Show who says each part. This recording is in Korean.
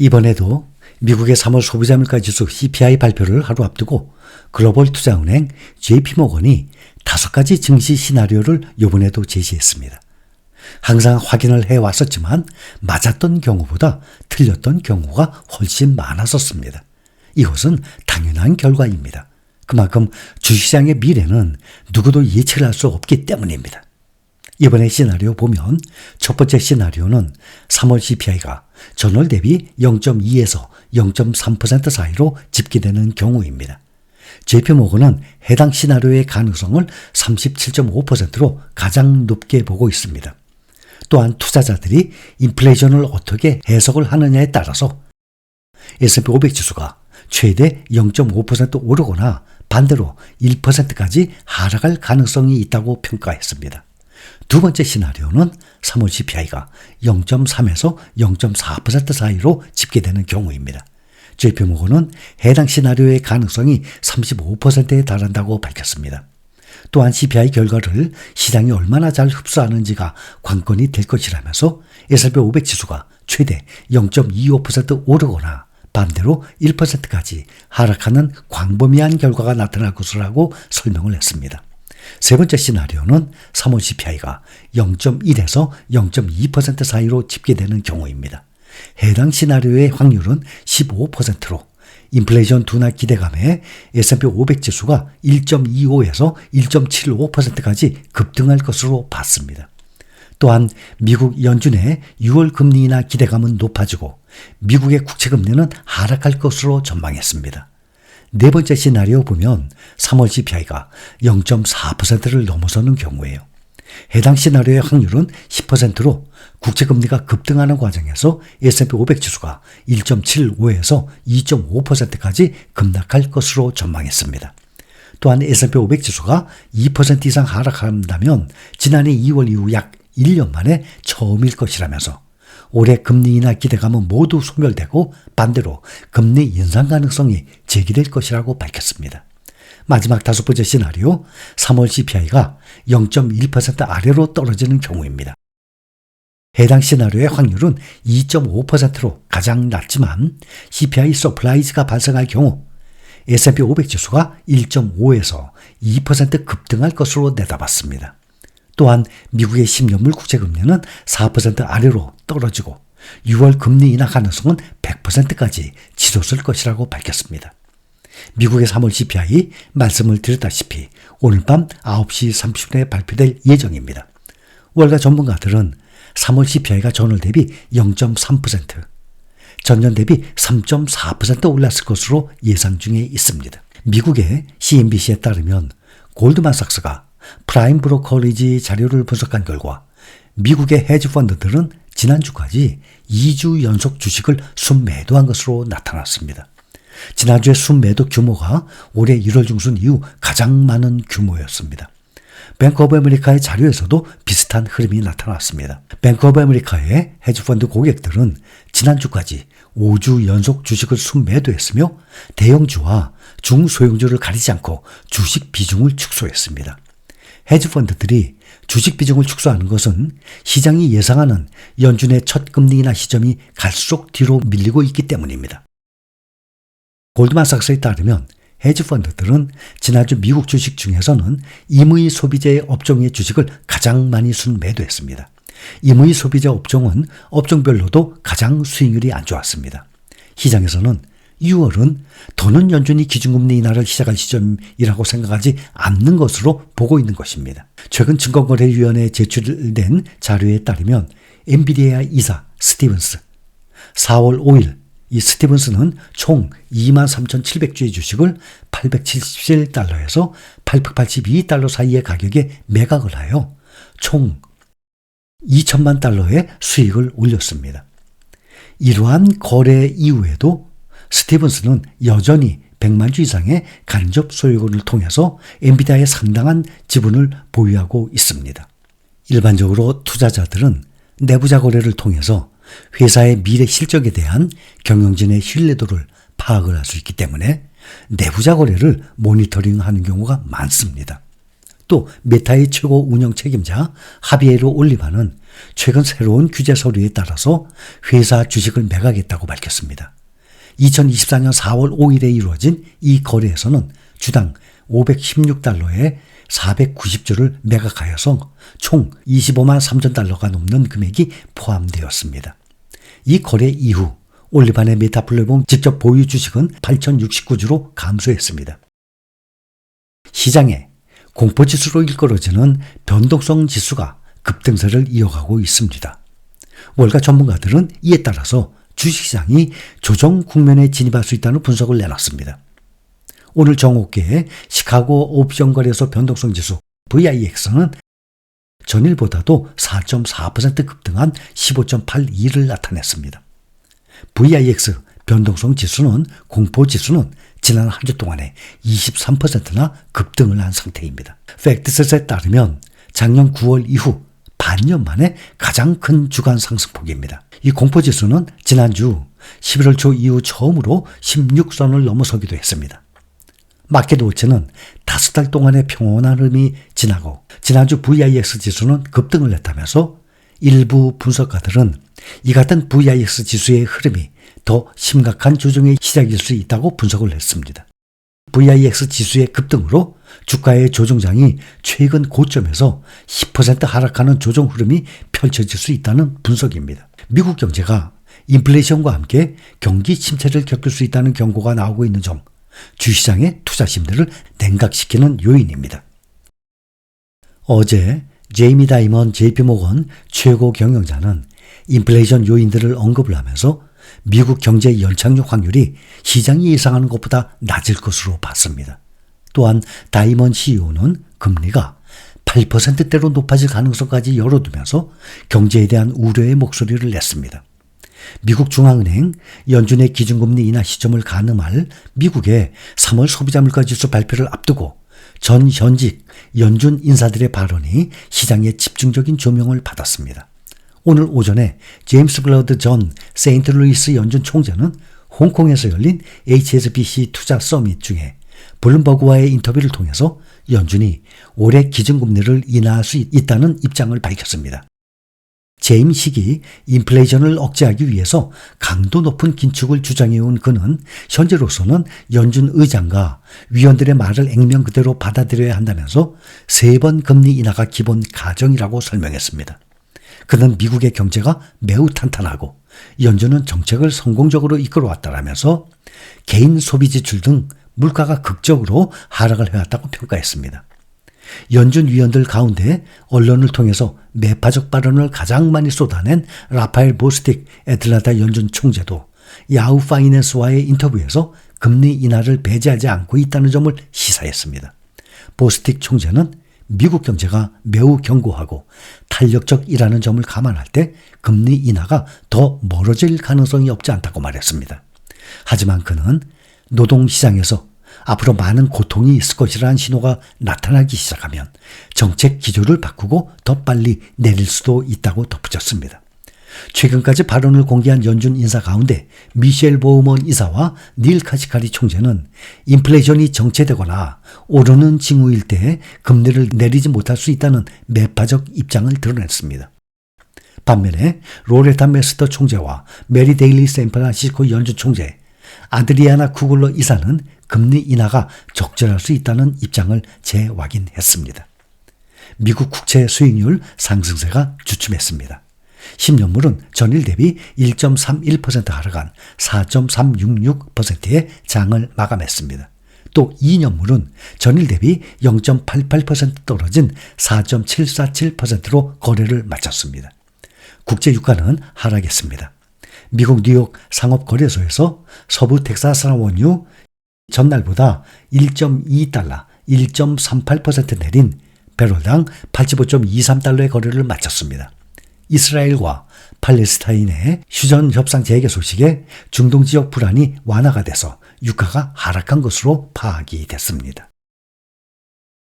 Speaker 1: 이번에도 미국의 3월 소비자 물가지수 CPI 발표를 하루 앞두고 글로벌 투자은행 JP모건이 5가지 증시 시나리오를 이번에도 제시했습니다. 항상 확인을 해왔었지만 맞았던 경우보다 틀렸던 경우가 훨씬 많았었습니다. 이것은 당연한 결과입니다. 그만큼 주식시장의 미래는 누구도 예측을 할 수 없기 때문입니다. 이번에 시나리오 보면 첫 번째 시나리오는 3월 CPI가 전월 대비 0.2에서 0.3% 사이로 집계되는 경우입니다. JP모건은 해당 시나리오의 가능성을 37.5%로 가장 높게 보고 있습니다. 또한 투자자들이 인플레이션을 어떻게 해석을 하느냐에 따라서 S&P 500 지수가 최대 0.5% 오르거나 반대로 1%까지 하락할 가능성이 있다고 평가했습니다. 두 번째 시나리오는 3월 CPI가 0.3에서 0.4% 사이로 집계되는 경우입니다. JP모건은 해당 시나리오의 가능성이 35%에 달한다고 밝혔습니다. 또한 CPI 결과를 시장이 얼마나 잘 흡수하는지가 관건이 될 것이라면서 S&P 500 지수가 최대 0.25% 오르거나 반대로 1%까지 하락하는 광범위한 결과가 나타날 것이라고 설명을 했습니다. 세 번째 시나리오는 3월 CPI가 0.1에서 0.2% 사이로 집계되는 경우입니다. 해당 시나리오의 확률은 15%로 인플레이션 둔화 기대감에 S&P 500 지수가 1.25에서 1.75%까지 급등할 것으로 봤습니다. 또한 미국 연준의 6월 금리 인하 기대감은 높아지고 미국의 국채금리는 하락할 것으로 전망했습니다. 네 번째 시나리오 보면 3월 CPI가 0.4%를 넘어서는 경우예요. 해당 시나리오의 확률은 10%로 국채금리가 급등하는 과정에서 S&P 500 지수가 1.75에서 2.5%까지 급락할 것으로 전망했습니다. 또한 S&P 500 지수가 2% 이상 하락한다면 지난해 2월 이후 약 1년 만에 처음일 것이라면서 올해 금리 인하 기대감은 모두 소멸되고 반대로 금리 인상 가능성이 제기될 것이라고 밝혔습니다. 마지막 다섯 번째 시나리오 3월 CPI가 0.1% 아래로 떨어지는 경우입니다. 해당 시나리오의 확률은 2.5%로 가장 낮지만 CPI 서프라이즈가 발생할 경우 S&P 500 지수가 1.5에서 2% 급등할 것으로 내다봤습니다. 또한 미국의 10년물 국채금리는 4% 아래로 떨어지고 6월 금리 인하 가능성은 100%까지 치솟을 것이라고 밝혔습니다. 미국의 3월 CPI 말씀을 드렸다시피 오늘 밤 9시 30분에 발표될 예정입니다. 월가 전문가들은 3월 CPI가 전월 대비 0.3%, 전년 대비 3.4% 올랐을 것으로 예상 중에 있습니다. 미국의 CNBC에 따르면 골드만삭스가 프라임 브로커리지 자료를 분석한 결과 미국의 헤지펀드들은 지난주까지 2주 연속 주식을 순매도한 것으로 나타났습니다. 지난주의 순매도 규모가 올해 1월 중순 이후 가장 많은 규모였습니다. 뱅크 오브 아메리카의 자료에서도 비슷한 흐름이 나타났습니다. 뱅크 오브 아메리카의 헤지펀드 고객들은 지난주까지 5주 연속 주식을 순매도했으며 대형주와 중소형주를 가리지 않고 주식 비중을 축소했습니다. 헤지펀드들이 주식 비중을 축소하는 것은 시장이 예상하는 연준의 첫 금리 인하 시점이 갈수록 뒤로 밀리고 있기 때문입니다. 골드만삭스에 따르면 헤지펀드들은 지난주 미국 주식 중에서는 임의 소비재 업종의 주식을 가장 많이 순매도했습니다. 임의 소비재 업종은 업종별로도 가장 수익률이 안 좋았습니다. 시장에서는 6월은 더는 연준이 기준금리 인하를 시작할 시점이라고 생각하지 않는 것으로 보고 있는 것입니다. 최근 증권거래위원회에 제출된 자료에 따르면 엔비디아 이사 스티븐스 4월 5일 이 스티븐스는 총 23,700주의 주식을 877달러에서 882달러 사이의 가격에 매각을 하여 총 2천만 달러의 수익을 올렸습니다. 이러한 거래 이후에도 스티븐스는 여전히 100만 주 이상의 간접 소유권을 통해서 엔비디아의 상당한 지분을 보유하고 있습니다. 일반적으로 투자자들은 내부자 거래를 통해서 회사의 미래 실적에 대한 경영진의 신뢰도를 파악을 할 수 있기 때문에 내부자 거래를 모니터링하는 경우가 많습니다. 또 메타의 최고 운영 책임자 하비에르 올리바는 최근 새로운 규제 서류에 따라서 회사 주식을 매각했다고 밝혔습니다. 2024년 4월 5일에 이루어진 이 거래에서는 주당 516달러에 490주를 매각하여서 총 25만 3천 달러가 넘는 금액이 포함되었습니다. 이 거래 이후 올리반의 메타 플랫폼 직접 보유 주식은 8,069주로 감소했습니다. 시장에 공포지수로 일컬어지는 변동성 지수가 급등세를 이어가고 있습니다. 월가 전문가들은 이에 따라서 주식시장이 조정 국면에 진입할 수 있다는 분석을 내놨습니다. 오늘 정오께의 시카고 옵션 거래소 변동성 지수 VIX는 전일보다도 4.4% 급등한 15.82를 나타냈습니다. VIX 변동성 지수는 공포지수는 지난 한 주 동안에 23%나 급등을 한 상태입니다. 팩트셋에 따르면 작년 9월 이후 반년 만에 가장 큰 주간 상승폭입니다. 이 공포지수는 지난주 11월 초 이후 처음으로 16선을 넘어서기도 했습니다. 마켓워치는 5달 동안의 평온한 흐름이 지나고 지난주 VIX 지수는 급등을 했다면서 일부 분석가들은 이 같은 VIX 지수의 흐름이 더 심각한 조정의 시작일 수 있다고 분석을 했습니다. VIX 지수의 급등으로 주가의 조정장이 최근 고점에서 10% 하락하는 조정 흐름이 펼쳐질 수 있다는 분석입니다. 미국 경제가 인플레이션과 함께 경기 침체를 겪을 수 있다는 경고가 나오고 있는 점, 주시장의 투자심들을 냉각시키는 요인입니다. 어제 제이미 다이먼 JP모건 최고 경영자는 인플레이션 요인들을 언급을 하면서 미국 경제 연착륙 확률이 시장이 예상하는 것보다 낮을 것으로 봤습니다. 또한 다이먼 CEO는 금리가 8%대로 높아질 가능성까지 열어두면서 경제에 대한 우려의 목소리를 냈습니다. 미국 중앙은행 연준의 기준금리 인하 시점을 가늠할 미국의 3월 소비자 물가지수 발표를 앞두고 전 현직 연준 인사들의 발언이 시장의 집중적인 조명을 받았습니다. 오늘 오전에 제임스 블러드 전 세인트루이스 연준 총재는 홍콩에서 열린 HSBC 투자 서밋 중에 블룸버그와의 인터뷰를 통해서 연준이 올해 기준금리를 인하할 수 있다는 입장을 밝혔습니다. 재임 시기 인플레이션을 억제하기 위해서 강도 높은 긴축을 주장해온 그는 현재로서는 연준 의장과 위원들의 말을 액면 그대로 받아들여야 한다면서 3번 금리 인하가 기본 가정이라고 설명했습니다. 그는 미국의 경제가 매우 탄탄하고 연준은 정책을 성공적으로 이끌어왔다라면서 개인 소비 지출 등 물가가 극적으로 하락을 해왔다고 평가했습니다. 연준 위원들 가운데 언론을 통해서 매파적 발언을 가장 많이 쏟아낸 라파엘 보스틱 애틀란타 연준 총재도 야후 파이낸스와의 인터뷰에서 금리 인하를 배제하지 않고 있다는 점을 시사했습니다. 보스틱 총재는 미국 경제가 매우 견고하고 탄력적이라는 점을 감안할 때 금리 인하가 더 멀어질 가능성이 없지 않다고 말했습니다. 하지만 그는 노동시장에서 앞으로 많은 고통이 있을 것이라는 신호가 나타나기 시작하면 정책 기조를 바꾸고 더 빨리 내릴 수도 있다고 덧붙였습니다. 최근까지 발언을 공개한 연준 인사 가운데 미셸 보우먼 이사와 닐 카시카리 총재는 인플레이션이 정체되거나 오르는 징후일 때 금리를 내리지 못할 수 있다는 매파적 입장을 드러냈습니다. 반면에 로레타 메스터 총재와 메리 데일리 샌프란시스코 연준 총재, 아드리아나 쿠글러 이사는 금리 인하가 적절할 수 있다는 입장을 재확인했습니다. 미국 국채 수익률 상승세가 주춤했습니다. 10년물은 전일 대비 1.31% 하락한 4.366%의 장을 마감했습니다. 또 2년물은 전일 대비 0.88% 떨어진 4.747%로 거래를 마쳤습니다. 국제 유가는 하락했습니다. 미국 뉴욕 상업거래소에서 서부 텍사스산 원유 전날보다 1.2달러, 1.38% 내린 배럴당 85.23달러의 거래를 마쳤습니다. 이스라엘과 팔레스타인의 휴전 협상 재개 소식에 중동 지역 불안이 완화가 돼서 유가가 하락한 것으로 파악이 됐습니다.